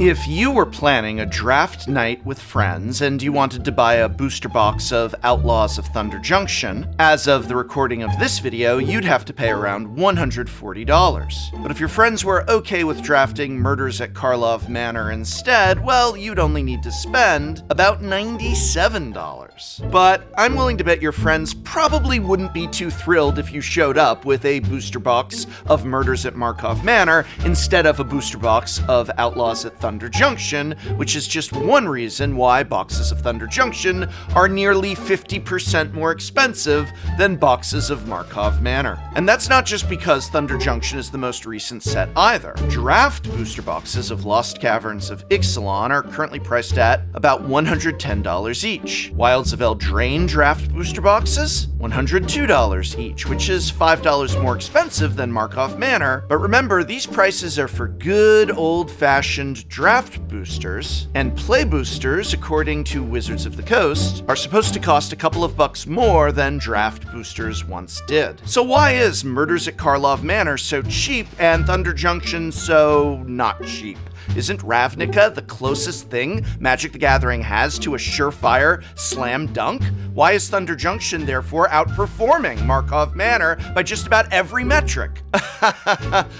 If you were planning a draft night with friends and you wanted to buy a booster box of Outlaws of Thunder Junction, as of the recording of this video, you'd have to pay around $140. But if your friends were okay with drafting Murders at Karlov Manor instead, well, you'd only need to spend about $97. But I'm willing to bet your friends probably wouldn't be too thrilled if you showed up with a booster box of Murders at Karlov Manor instead of a booster box of Outlaws at Thunder Junction, which is just one reason why boxes of Thunder Junction are nearly 50% more expensive than boxes of Karlov Manor. And that's not just because Thunder Junction is the most recent set either. Draft booster boxes of Lost Caverns of Ixalan are currently priced at about $110 each. Wilds of Eldraine draft booster boxes, $102 each, which is $5 more expensive than Karlov Manor. But remember, these prices are for good old-fashioned draft boosters, and play boosters, according to Wizards of the Coast, are supposed to cost a couple of bucks more than draft boosters once did. So why is Murders at Karlov Manor so cheap and Thunder Junction so not cheap? Isn't Ravnica the closest thing Magic the Gathering has to a surefire slam dunk? Why is Thunder Junction therefore outperforming Karlov Manor by just about every metric?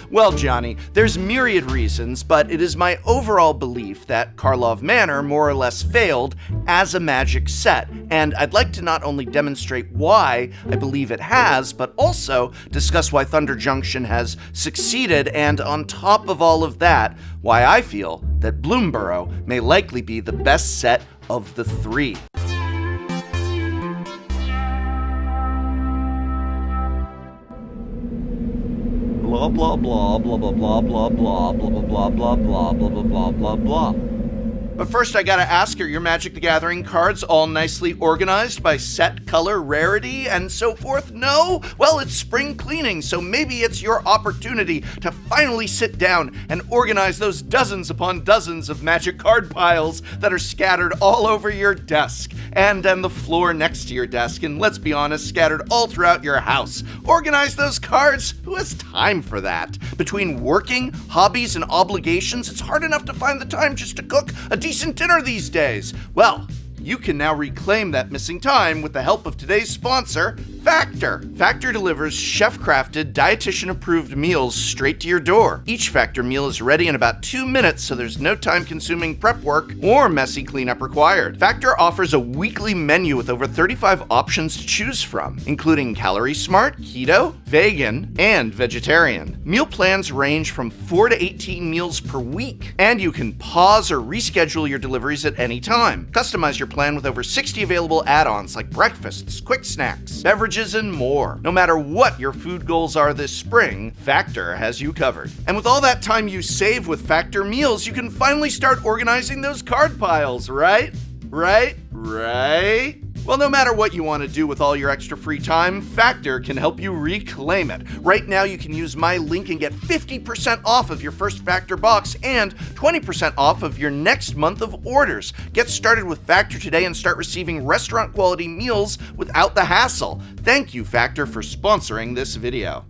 Well, Johnny, there's myriad reasons, but it is my overall belief that Karlov Manor more or less failed as a Magic set, and I'd like to not only demonstrate why I believe it has, but also discuss why Thunder Junction has succeeded, and on top of all of that, why I feel that Bloomborough may likely be the best set of the three. Blah blah blah blah blah blah blah blah blah blah blah blah blah blah blah blah blah. But first I gotta ask, are your Magic the Gathering cards all nicely organized by set, color, rarity, and so forth? No? Well, it's spring cleaning, so maybe it's your opportunity to finally sit down and organize those dozens upon dozens of Magic card piles that are scattered all over your desk, and on the floor next to your desk, and let's be honest, scattered all throughout your house. Organize those cards? Who has time for that? Between working, hobbies, and obligations, it's hard enough to find the time just to cook a decent dinner these days. Well, you can now reclaim that missing time with the help of today's sponsor, Factor. Factor delivers chef-crafted, dietitian-approved meals straight to your door. Each Factor meal is ready in about 2 minutes, so there's no time-consuming prep work or messy cleanup required. Factor offers a weekly menu with over 35 options to choose from, including Calorie Smart, Keto, Vegan, and Vegetarian. Meal plans range from 4 to 18 meals per week, and you can pause or reschedule your deliveries at any time. Customize your plan with over 60 available add-ons like breakfasts, quick snacks, beverages, and more. No matter what your food goals are this spring, Factor has you covered. And with all that time you save with Factor meals, you can finally start organizing those card piles, right? Right? Well, no matter what you want to do with all your extra free time, Factor can help you reclaim it. Right now, you can use my link and get 50% off of your first Factor box and 20% off of your next month of orders. Get started with Factor today and start receiving restaurant-quality meals without the hassle. Thank you, Factor, for sponsoring this video.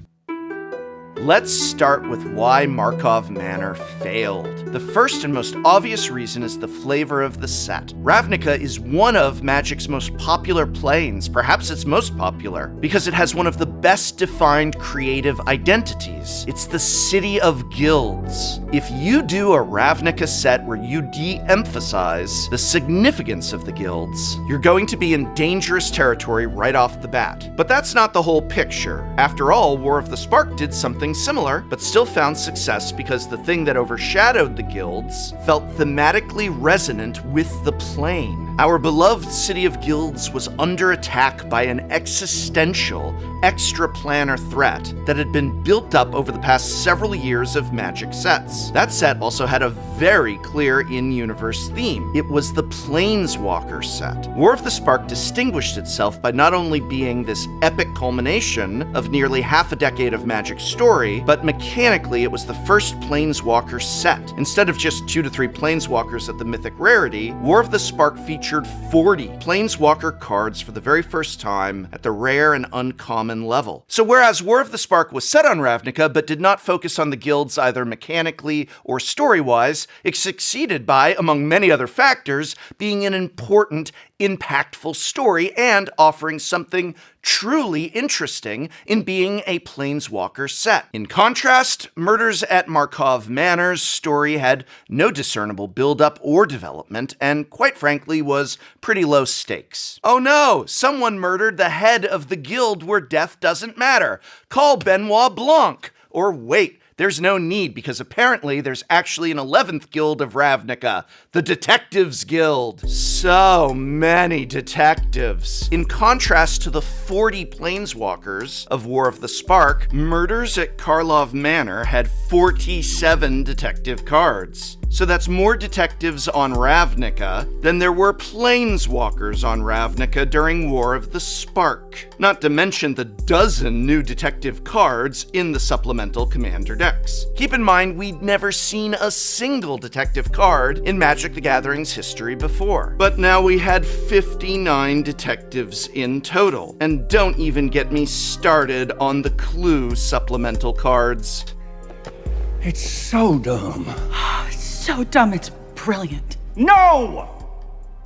Let's start with why Karlov Manor failed. The first and most obvious reason is the flavor of the set. Ravnica is one of Magic's most popular planes, perhaps its most popular, because it has one of the best defined creative identities. It's the city of guilds. If you do a Ravnica set where you de-emphasize the significance of the guilds, you're going to be in dangerous territory right off the bat. But that's not the whole picture. After all, War of the Spark did something similar, but still found success because the thing that overshadowed the guilds felt thematically resonant with the plane. Our beloved City of Guilds was under attack by an existential, extra-planar threat that had been built up over the past several years of Magic sets. That set also had a very clear in-universe theme. It was the Planeswalker set. War of the Spark distinguished itself by not only being this epic culmination of nearly half a decade of Magic story, but mechanically it was the first Planeswalker set. Instead of just 2 to 3 Planeswalkers at the mythic rarity, War of the Spark featured featured 40 Planeswalker cards for the very first time at the rare and uncommon level. So whereas War of the Spark was set on Ravnica but did not focus on the guilds either mechanically or story-wise, it succeeded by, among many other factors, being an important, impactful story and offering something truly interesting in being a Planeswalker set. In contrast, Murders at Markov Manor's story had no discernible build-up or development, and quite frankly was pretty low stakes. Oh no, someone murdered the head of the guild where death doesn't matter. Call Benoit Blanc. Or wait, there's no need, because apparently there's actually an 11th guild of Ravnica, the Detectives Guild. So many detectives. In contrast to the 40 Planeswalkers of War of the Spark, Murders at Karlov Manor had 47 detective cards. So that's more detectives on Ravnica than there were Planeswalkers on Ravnica during War of the Spark. Not to mention the dozen new detective cards in the supplemental commander decks. Keep in mind, we'd never seen a single detective card in Magic the Gathering's history before. But now we had 59 detectives in total. And don't even get me started on the Clue supplemental cards. It's so dumb. It's so dumb, it's brilliant. No!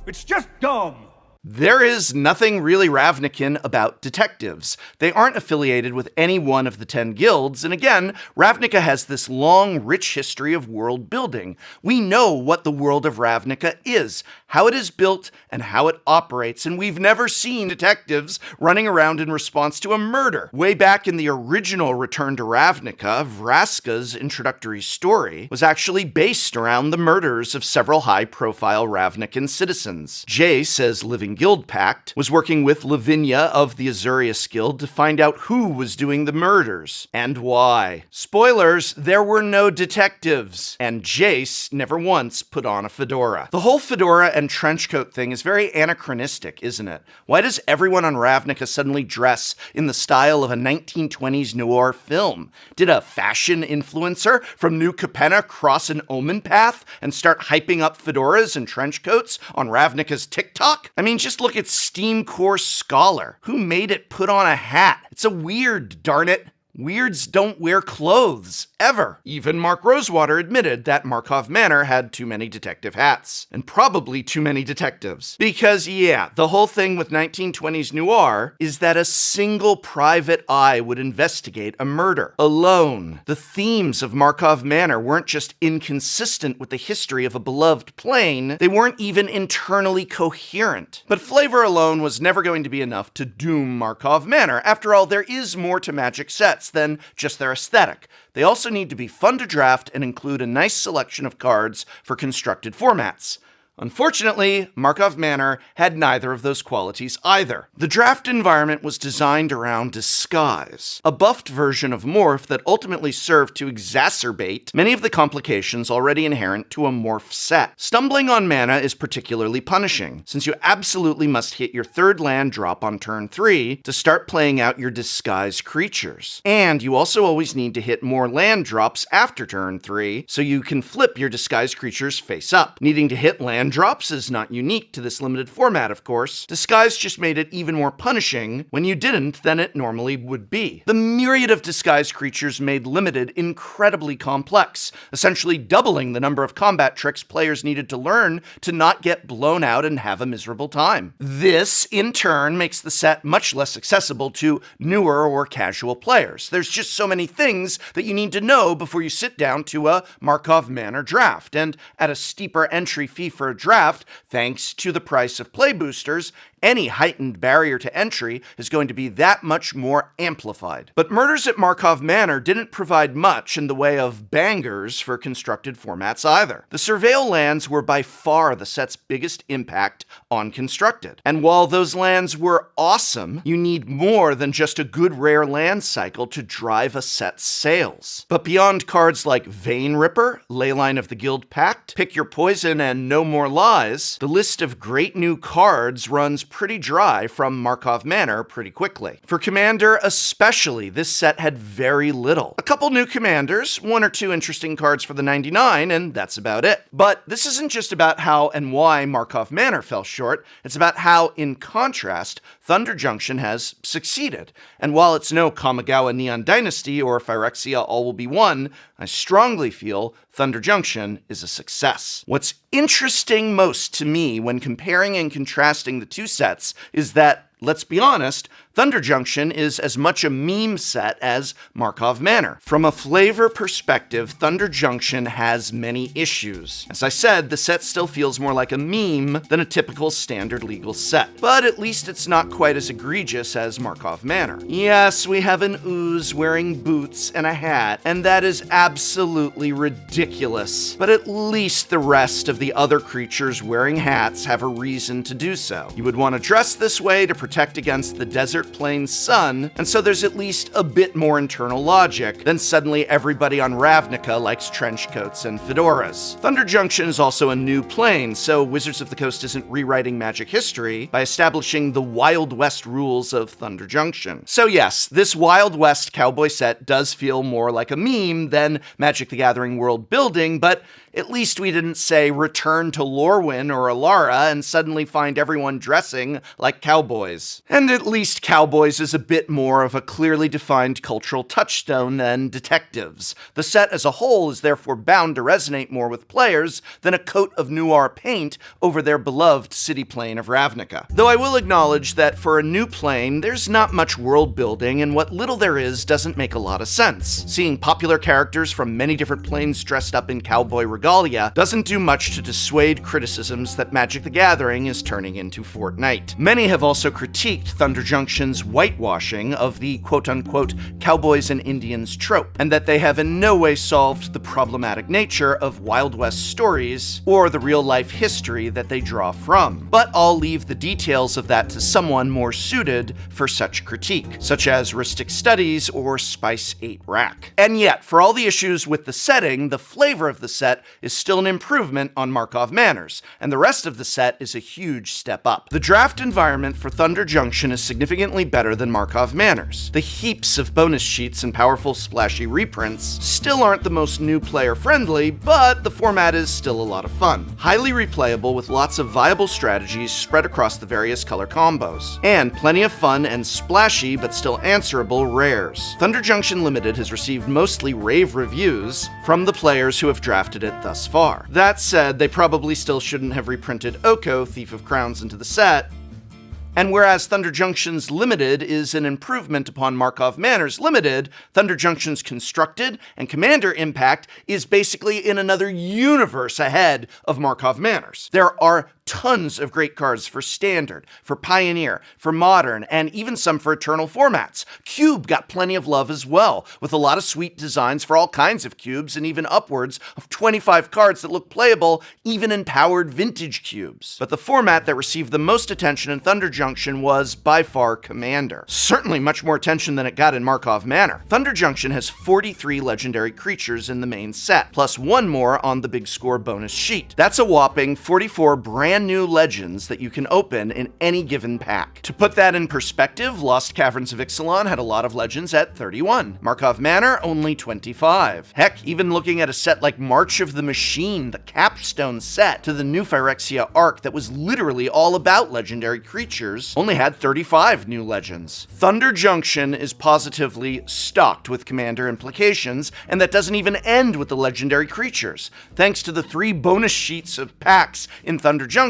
It's just dumb. There is nothing really Ravnican about detectives. They aren't affiliated with any one of the 10 guilds, and again, Ravnica has this long, rich history of world building. We know what the world of Ravnica is, how it is built, and how it operates, and we've never seen detectives running around in response to a murder. Way back in the original Return to Ravnica, Vraska's introductory story was actually based around the murders of several high-profile Ravnican citizens. Jace, as Living Guild Pact, was working with Lavinia of the Azurius Guild to find out who was doing the murders and why. Spoilers, there were no detectives, and Jace never once put on a fedora. The whole fedora and trenchcoat thing is very anachronistic, isn't it? Why does everyone on Ravnica suddenly dress in the style of a 1920s noir film? Did a fashion influencer from New Capenna cross an omen path and start hyping up fedoras and trenchcoats on Ravnica's TikTok? I mean, just look at Steam Core Scholar. Who made it put on a hat? It's a weird, darn it. Weirds don't wear clothes, ever. Even Mark Rosewater admitted that Markov Manor had too many detective hats, and probably too many detectives. Because yeah, the whole thing with 1920s noir is that a single private eye would investigate a murder, alone. The themes of Markov Manor weren't just inconsistent with the history of a beloved plane, they weren't even internally coherent. But flavor alone was never going to be enough to doom Markov Manor. After all, there is more to Magic sets than just their aesthetic. They also need to be fun to draft and include a nice selection of cards for constructed formats. Unfortunately, Markov Manor had neither of those qualities either. The draft environment was designed around disguise, a buffed version of Morph that ultimately served to exacerbate many of the complications already inherent to a Morph set. Stumbling on mana is particularly punishing, since you absolutely must hit your third land drop on turn 3 to start playing out your disguise creatures. And you also always need to hit more land drops after turn 3 so you can flip your disguise creatures face up. Needing to hit land drops is not unique to this limited format, of course. Disguise just made it even more punishing when you didn't than it normally would be. The myriad of disguise creatures made limited incredibly complex, essentially doubling the number of combat tricks players needed to learn to not get blown out and have a miserable time. This, in turn, makes the set much less accessible to newer or casual players. There's just so many things that you need to know before you sit down to a Markov Manor draft, and at a steeper entry fee for a draft, thanks to the price of play boosters, any heightened barrier to entry is going to be that much more amplified. But Murders at Markov Manor didn't provide much in the way of bangers for constructed formats either. The Surveil lands were by far the set's biggest impact on constructed. And while those lands were awesome, you need more than just a good rare land cycle to drive a set's sales. But beyond cards like Vein Ripper, Leyline of the Guild Pact, Pick Your Poison, and No More more lies, the list of great new cards runs pretty dry from Markov Manor pretty quickly. For Commander especially, this set had very little. A couple new commanders, one or two interesting cards for the 99, and that's about it. But this isn't just about how and why Markov Manor fell short, it's about how, in contrast, Thunder Junction has succeeded. And while it's no Kamigawa Neon Dynasty or Phyrexia All Will Be One, I strongly feel Thunder Junction is a success. What's interesting most to me when comparing and contrasting the two sets is that, let's be honest, Thunder Junction is as much a meme set as Markov Manor. From a flavor perspective, Thunder Junction has many issues. As I said, the set still feels more like a meme than a typical standard legal set. But at least it's not quite as egregious as Markov Manor. Yes, we have an ooze wearing boots and a hat, and that is absolutely ridiculous. But at least the rest of the other creatures wearing hats have a reason to do so. You would want to dress this way to protect against the desert plains sun, and so there's at least a bit more internal logic than suddenly everybody on Ravnica likes trench coats and fedoras. Thunder Junction is also a new plane, so Wizards of the Coast isn't rewriting Magic history by establishing the Wild West rules of Thunder Junction. So yes, this Wild West cowboy set does feel more like a meme than Magic the Gathering world building, but at least we didn't say return to Lorwyn or Alara and suddenly find everyone dressing like cowboys. And at least cowboys is a bit more of a clearly defined cultural touchstone than detectives. The set as a whole is therefore bound to resonate more with players than a coat of noir paint over their beloved city plane of Ravnica. Though I will acknowledge that for a new plane, there's not much world building, and what little there is doesn't make a lot of sense. Seeing popular characters from many different planes dressed up in cowboy regalia doesn't do much to dissuade criticisms that Magic the Gathering is turning into Fortnite. Many have also critiqued Thunder Junction's whitewashing of the quote-unquote cowboys and Indians trope, and that they have in no way solved the problematic nature of Wild West stories or the real-life history that they draw from. But I'll leave the details of that to someone more suited for such critique, such as Ristic Studies or Spice 8 Rack. And yet, for all the issues with the setting, the flavor of the set is still an improvement on Markov Manors, and the rest of the set is a huge step up. The draft environment for Thunder Junction is significantly better than Markov Manors. The heaps of bonus sheets and powerful splashy reprints still aren't the most new player friendly, but the format is still a lot of fun. Highly replayable with lots of viable strategies spread across the various color combos, and plenty of fun and splashy but still answerable rares. Thunder Junction Limited has received mostly rave reviews from the players who have drafted it thus far. That said, they probably still shouldn't have reprinted Oko, Thief of Crowns, into the set. And whereas Thunder Junction's Limited is an improvement upon Markov Manor's Limited, Thunder Junction's Constructed and Commander impact is basically in another universe ahead of Markov Manor's. There are tons of great cards for Standard, for Pioneer, for Modern, and even some for Eternal formats. Cube got plenty of love as well, with a lot of sweet designs for all kinds of cubes and even upwards of 25 cards that look playable even in powered vintage cubes. But the format that received the most attention in Thunder Junction was by far Commander. Certainly much more attention than it got in Markov Manor. Thunder Junction has 43 legendary creatures in the main set, plus one more on the big score bonus sheet. That's a whopping 44 brand new legends that you can open in any given pack. To put that in perspective, Lost Caverns of Ixalan had a lot of legends at 31. Markov Manor, only 25. Heck, even looking at a set like March of the Machine, the capstone set to the new Phyrexia arc that was literally all about legendary creatures, only had 35 new legends. Thunder Junction is positively stocked with Commander implications, and that doesn't even end with the legendary creatures. Thanks to the 3 bonus sheets of packs in Thunder Junction,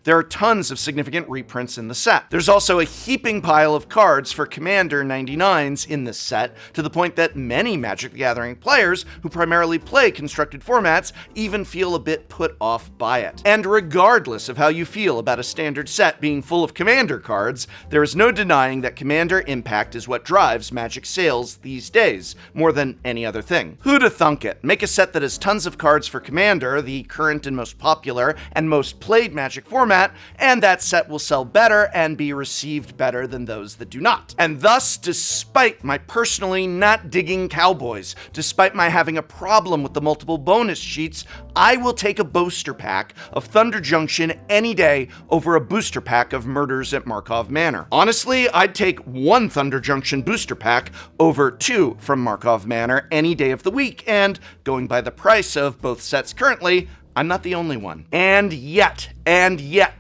there are tons of significant reprints in the set. There's also a heaping pile of cards for Commander 99s in this set, to the point that many Magic the Gathering players who primarily play constructed formats even feel a bit put off by it. And regardless of how you feel about a standard set being full of Commander Commander cards, there is no denying that Commander impact is what drives Magic sales these days, more than any other thing. Who'da thunk it? Make a set that has tons of cards for Commander, the current and most popular and most played Magic format, and that set will sell better and be received better than those that do not. And thus, despite my personally not digging Cowboys, despite my having a problem with the multiple bonus sheets, I will take a booster pack of Thunder Junction any day over a booster pack of Murders at Karlov Manor. Honestly, I'd take one Thunder Junction booster pack over two from Karlov Manor any day of the week, and going by the price of both sets currently, I'm not the only one. And yet,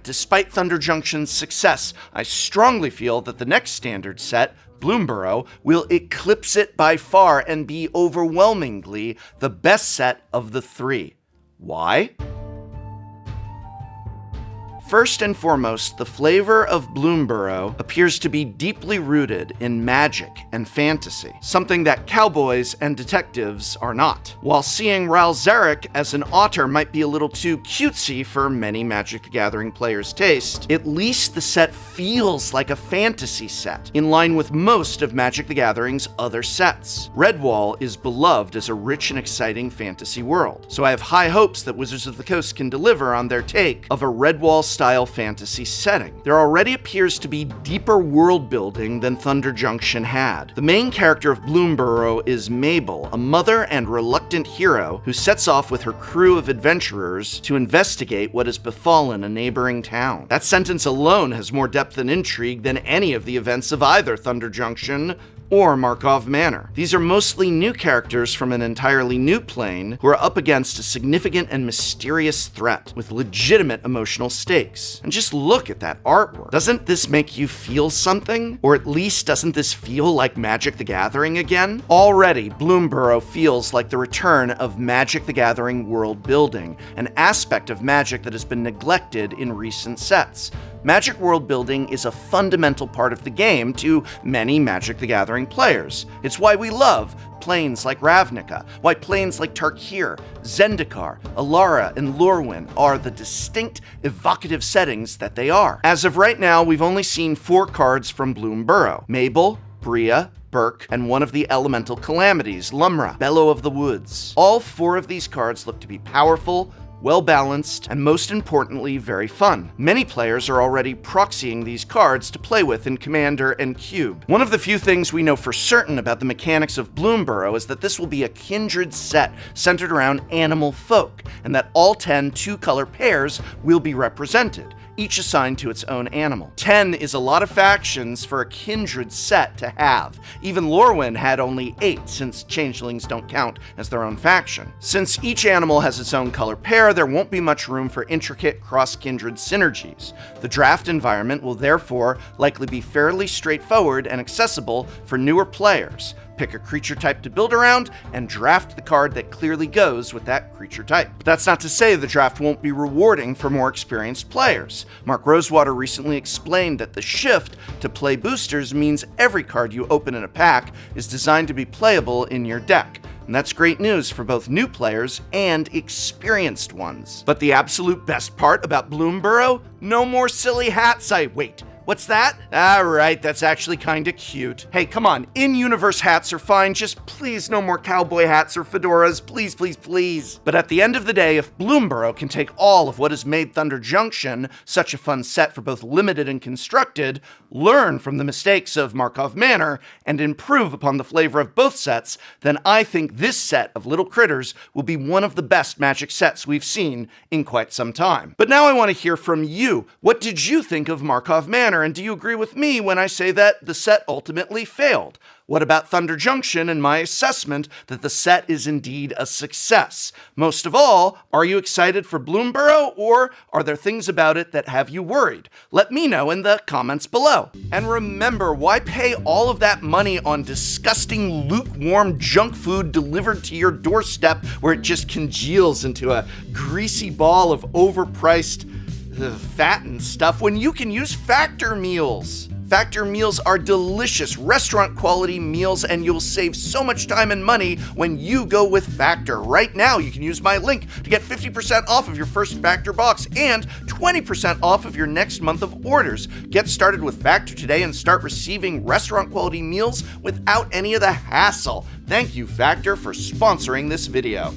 despite Thunder Junction's success, I strongly feel that the next standard set, Bloomborough, will eclipse it by far and be overwhelmingly the best set of the three. Why? First and foremost, the flavor of Bloomborough appears to be deeply rooted in magic and fantasy, something that cowboys and detectives are not. While seeing Ral Zarek as an otter might be a little too cutesy for many Magic the Gathering players' taste, at least the set feels like a fantasy set, in line with most of Magic the Gathering's other sets. Redwall is beloved as a rich and exciting fantasy world, so I have high hopes that Wizards of the Coast can deliver on their take of a Redwall-style fantasy setting. There already appears to be deeper world building than Thunder Junction had. The main character of Bloomborough is Mabel, a mother and reluctant hero who sets off with her crew of adventurers to investigate what has befallen a neighboring town. That sentence alone has more depth and intrigue than any of the events of either Thunder Junction or Karlov Manor. These are mostly new characters from an entirely new plane who are up against a significant and mysterious threat with legitimate emotional stakes. And just look at that artwork. Doesn't this make you feel something? Or at least doesn't this feel like Magic the Gathering again? Already, Bloomborough feels like the return of Magic the Gathering world building, an aspect of Magic that has been neglected in recent sets. Magic world building is a fundamental part of the game to many Magic the Gathering players. It's why we love planes like Ravnica, why planes like Tarkir, Zendikar, Alara, and Lorwyn are the distinct, evocative settings that they are. As of right now, we've only seen 4 cards from Bloomborough: Mabel, Bria, Burke, and one of the elemental calamities, Lumra, Bellow of the Woods. All 4 of these cards look to be powerful, well-balanced, and most importantly, very fun. Many players are already proxying these cards to play with in Commander and Cube. One of the few things we know for certain about the mechanics of Bloomborough is that this will be a kindred set centered around animal folk, and that all 10 two-color pairs will be represented, each assigned to its own animal. 10 is a lot of factions for a kindred set to have. Even Lorwyn had only 8, since changelings don't count as their own faction. Since each animal has its own color pair, there won't be much room for intricate cross-kindred synergies. The draft environment will therefore likely be fairly straightforward and accessible for newer players. Pick a creature type to build around, and draft the card that clearly goes with that creature type. But that's not to say the draft won't be rewarding for more experienced players. Mark Rosewater recently explained that the shift to play boosters means every card you open in a pack is designed to be playable in your deck. And that's great news for both new players and experienced ones. But the absolute best part about Bloomborough? No more silly hats. Wait. What's that? Right, that's actually kinda cute. Hey, come on, in-universe hats are fine, just please no more cowboy hats or fedoras, please, please, please. But at the end of the day, if Bloomborough can take all of what has made Thunder Junction such a fun set for both limited and constructed, learn from the mistakes of Karlov Manor, and improve upon the flavor of both sets, then I think this set of little critters will be one of the best Magic sets we've seen in quite some time. But now I want to hear from you. What did you think of Karlov Manor? And do you agree with me when I say that the set ultimately failed? What about Thunder Junction and my assessment that the set is indeed a success? Most of all, are you excited for Bloomborough, or are there things about it that have you worried? Let me know in the comments below. And remember, why pay all of that money on disgusting, lukewarm junk food delivered to your doorstep where it just congeals into a greasy ball of overpriced fat and stuff when you can use Factor meals? Factor meals are delicious, restaurant-quality meals, and you'll save so much time and money when you go with Factor. Right now, you can use my link to get 50% off of your first Factor box and 20% off of your next month of orders. Get started with Factor today and start receiving restaurant-quality meals without any of the hassle. Thank you, Factor, for sponsoring this video.